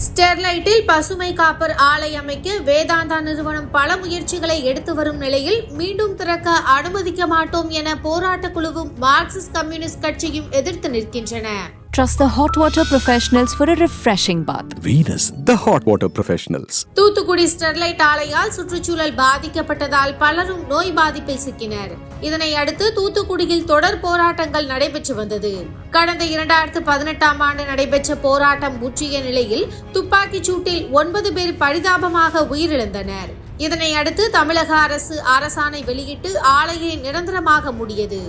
ஸ்டெர்லைட்டில் பசுமை காப்பர் ஆலை அமைக்க வேதாந்தா நிறுவனம் பல முயற்சிகளை எடுத்து வரும் நிலையில் மீண்டும் திறக்க அனுமதிக்க மாட்டோம் என போராட்டக் குழுவும் மார்க்சிஸ்ட் கம்யூனிஸ்ட் கட்சியும் எதிர்த்து நிற்கின்றன. Trust the hot water professionals for a refreshing bath. Venus, the hot water professionals. Thoothukudi Sterlite ஆலையால் சுற்றுச்சூழல் பாதிக்கப்பட்டதால் பலரும் நோய் பாதிப்பில் சிக்கினர். இதனை அடுத்து தூத்துக்குடியில் தொடர் போராட்டங்கள் நடைபெற்று வந்தது. கடந்த 2018ஆம் ஆண்டு நடைபெற்ற போராட்டம் முற்றிய நிலையில் துப்பாக்கிச் சூட்டில் 9 பேர் பரிதாபமாக உயிரிழந்தனர். இதனை அடுத்து தமிழக அரசு அரசாணை வெளியிட்டு ஆலையை நிரந்தரமாக மூடியது.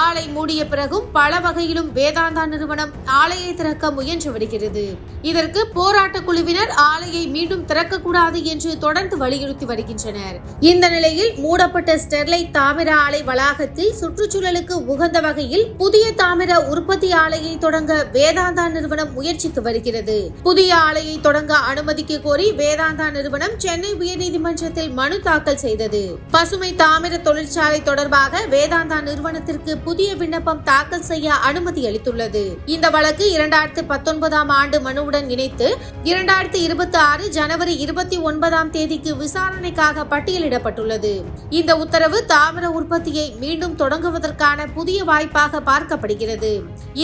ஆலை மூடிய பிறகும் பல வகையிலும் வேதாந்தா நிறுவனம் ஆலையை திறக்க முயன்று வருகிறது. இதற்கு போராட்ட குழுவினர் ஆலையை மீண்டும் திறக்கக்கூடாது என்று தொடர்ந்து வலியுறுத்தி வருகின்றனர். இந்த நிலையில் மூடப்பட்ட ஸ்டெர்லைட் தாமிர ஆலை வளாகத்தில் சுற்றுச்சூழலுக்கு உகந்த வகையில் புதிய தாமிர உற்பத்தி ஆலையை தொடங்க வேதாந்தா நிறுவனம் முயற்சித்து வருகிறது. புதிய ஆலையை தொடங்க அனுமதிக்க கோரி வேதாந்தா நிறுவனம் சென்னை உயர்நீதிமன்றத்தில் மனு தாக்கல் செய்தது. பசுமை தாமிர தொழிற்சாலை தொடர்பாக வேதாந்தா நிறுவனத்திற்கு புதிய விண்ணப்பம் தாக்கல் செய்ய அனுமதி அளித்துள்ளது. இந்த வழக்கு 2019ஆம் ஆண்டு மனுவுடன் இணைத்து 2026 ஜனவரி 29ஆம் தேதிக்கு விசாரணைக்காக பட்டியலிடப்பட்டுள்ளது. இந்த உத்தரவு தாமிர உற்பத்தியை மீண்டும் தொடங்குவதற்கான புதிய வாய்ப்பாக பார்க்கப்படுகிறது.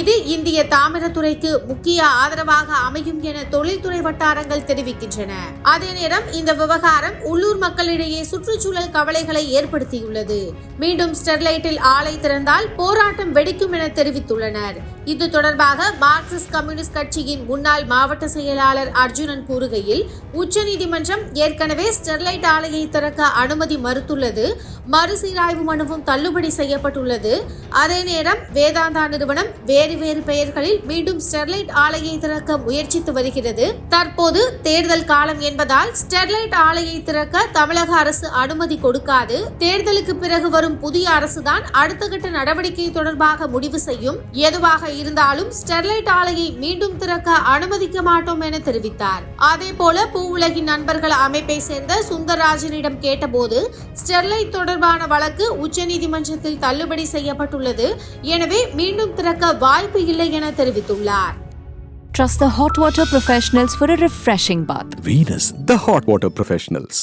இது இந்திய தாமிரத்துறைக்கு முக்கிய ஆதரவாக அமையும் என தொழில்துறை வட்டாரங்கள் தெரிவிக்கின்றன. அதே நேரம் இந்த விவகாரம் உள்ளூர் மக்களிடையே சுற்றுச்சூழல் கவலைகளை ஏற்படுத்தியுள்ளது. மீண்டும் ஸ்டெர்லைட்டில் ஆலை திறந்தால் போராட்டம் வெடிக்கும் என தெரிவித்துள்ளனர். இது தொடர்பாக மார்க்சிஸ்ட் கம்யூனிஸ்ட் கட்சியின் முன்னாள் மாவட்ட செயலாளர் அர்ஜுனன் கூறுகையில், உச்சநீதிமன்றம் ஏற்கனவே ஸ்டெர்லைட் ஆலையை திறக்க அனுமதி மறுத்துள்ளது. மறுசீராய்வு மனுவும் தள்ளுபடி செய்யப்பட்டுள்ளது. அதே நேரம் வேதாந்தா நிறுவனம் வேறு பெயர்களில் மீண்டும் ஸ்டெர்லைட் ஆலையை திறக்க முயற்சித்து வருகிறது. தற்போது தேர்தல் காலம் என்பதால் ஸ்டெர்லைட் ஆலையை திறக்க தமிழக அரசு அனுமதி கொடுக்காது. தேர்தலுக்கு பிறகு வரும் புதிய அரசுதான் அடுத்த கட்ட நடவடிக்கை தொடர்பாக முடிவு செய்யும். எதுவாக இருந்தாலும் ஸ்டெர்லைட் ஆலையை மீண்டும் திறக்க அனுமதிக்க மாட்டோம் என தெரிவித்தார். அதே போல பூவுலகின் நண்பர்கள் அமைப்பை சேர்ந்த சுந்தரராஜனிடம் கேட்டபோது ஸ்டெர்லைட் தொடர்பான வழக்கு உச்சநீதிமன்றத்தில் தள்ளுபடி செய்யப்பட்டுள்ளது. எனவே மீண்டும் திறக்க வாய்ப்பு இல்லை என தெரிவித்துள்ளார். Trust the hot water professionals for a refreshing bath. Venus, the hot water professionals.